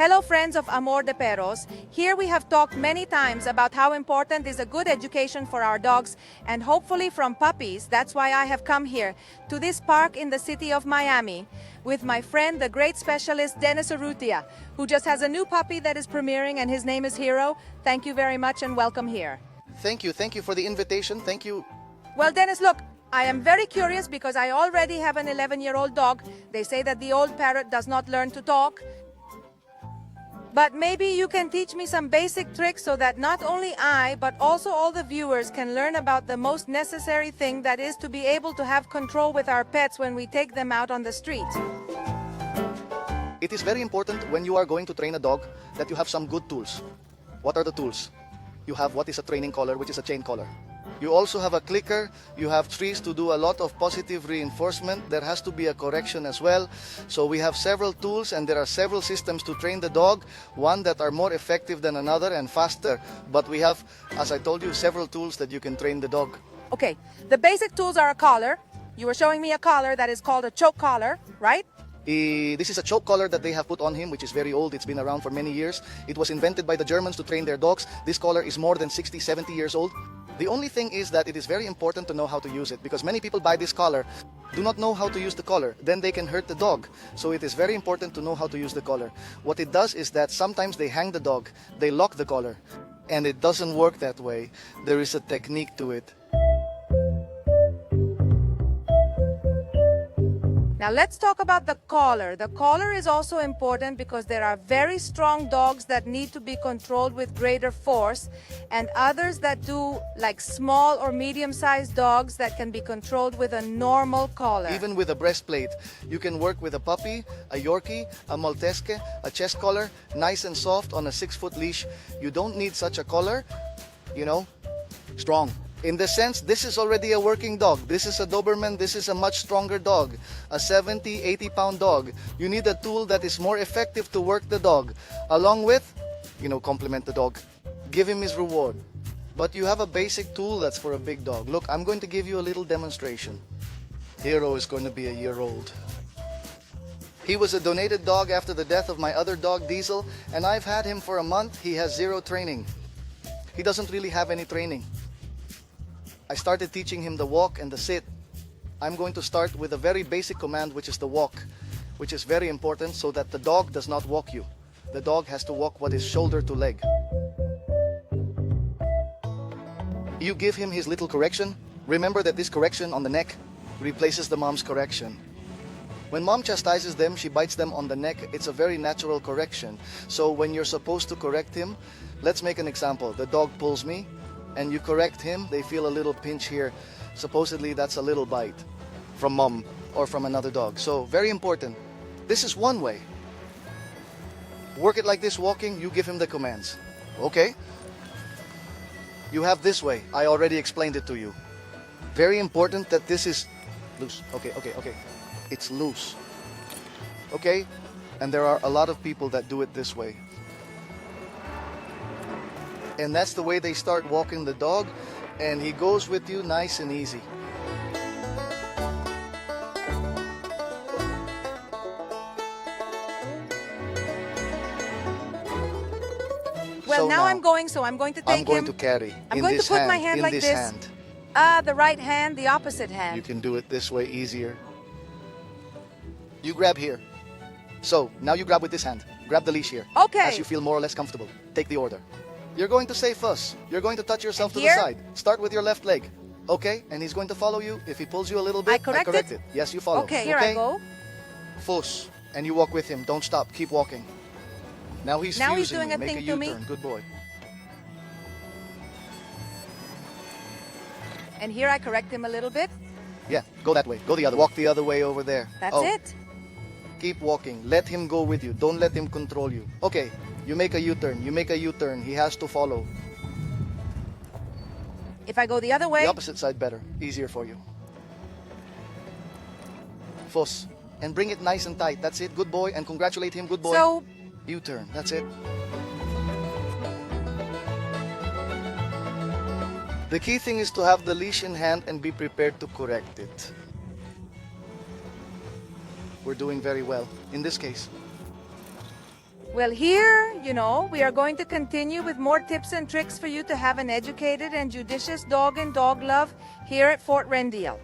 Hello friends of Amor de Perros. Here we have talked many times about how important is a good education for our dogs, and hopefully from puppies. That's why I have come here to this park in the city of Miami with my friend, the great specialist Dennis Urrutia, who just has a new puppy that is premiering, and his name is Hero. Thank you very much and welcome here. Thank you for the invitation. Thank you. Well, Dennis, look, I am very curious because I already have an 11-year-old dog. They say that the old parrot does not learn to talk. But maybe you can teach me some basic tricks so that not only I, but also all the viewers can learn about the most necessary thing, that is to be able to have control with our pets when we take them out on the street. It is very important when you are going to train a dog that you have some good tools. What are the tools? You have what is a training collar, which is a chain collar. You also have a clicker, you have trees to do a lot of positive reinforcement. There has to be a correction as well. So we have several tools and there are several systems to train the dog, one that are more effective than another and faster. But we have, as I told you, several tools that you can train the dog. Okay, the basic tools are a collar. You were showing me a collar that is called a choke collar, right? This is a choke collar that they have put on him, which is very old. It's been around for many years. It was invented by the Germans to train their dogs. This collar is more than 60, 70 years old. The only thing is that it is very important to know how to use it, because many people buy this collar, do not know how to use the collar. Then they can hurt the dog. So it is very important to know how to use the collar. What it does is that sometimes they hang the dog, they lock the collar, and it doesn't work that way. There is a technique to it. Now let's talk about the collar. The collar is also important because there are very strong dogs that need to be controlled with greater force, and others that do, like small or medium-sized dogs, that can be controlled with a normal collar. Even with a breastplate, you can work with a puppy, a Yorkie, a Maltese, a chest collar, nice and soft on a 6-foot leash. You don't need such a collar, strong. In the sense, this is already a working dog. This is a Doberman, this is a much stronger dog. A 70, 80-pound dog. You need a tool that is more effective to work the dog. Along with, compliment the dog. Give him his reward. But you have a basic tool that's for a big dog. Look, I'm going to give you a little demonstration. Hero is going to be a year old. He was a donated dog after the death of my other dog, Diesel, and I've had him for a month. He has 0 training. He doesn't really have any training. I started teaching him the walk and the sit. I'm going to start with a very basic command, which is the walk, which is very important so that the dog does not walk you. The dog has to walk what is shoulder to leg. You give him his little correction. Remember that this correction on the neck replaces the mom's correction. When mom chastises them, she bites them on the neck. It's a very natural correction. So when you're supposed to correct him, let's make an example. The dog pulls me, and you correct him, they feel a little pinch here. Supposedly that's a little bite from mom or from another dog. So very important. This is one way. Work it like this walking, you give him the commands. Okay? You have this way. I already explained it to you. Very important that this is loose. Okay. It's loose. Okay? And there are a lot of people that do it this way. And that's the way they start walking the dog, and he goes with you nice and easy. Well, now I'm going to take him. I'm going to carry. I'm going to put my hand like this. The right hand, the opposite hand. You can do it this way easier. You grab here. So, now you grab with this hand. Grab the leash here. Okay. As you feel more or less comfortable. Take the order. You're going to say fuss. You're going to touch yourself to the here? side. Start with your left leg. Okay? And he's going to follow you. If he pulls you a little bit, I correct it. Yes, you follow. Okay, here I go. Fuss. And you walk with him. Don't stop. Keep walking. Now he's doing a Make thing a to me. U-turn. Good boy. And here I correct him a little bit. Yeah, go that way. Go the other. Walk the other way over there. That's it. Keep walking. Let him go with you. Don't let him control you. Okay. You make a U-turn. You make a U-turn. He has to follow. If I go the other way? The opposite side better. Easier for you. Fuss. And bring it nice and tight. That's it. Good boy. And congratulate him. Good boy. So, U-turn. That's it. The key thing is to have the leash in hand and be prepared to correct it. We're doing very well in this case. Well, here, we are going to continue with more tips and tricks for you to have an educated and judicious dog and dog love here at Fort Rendiel.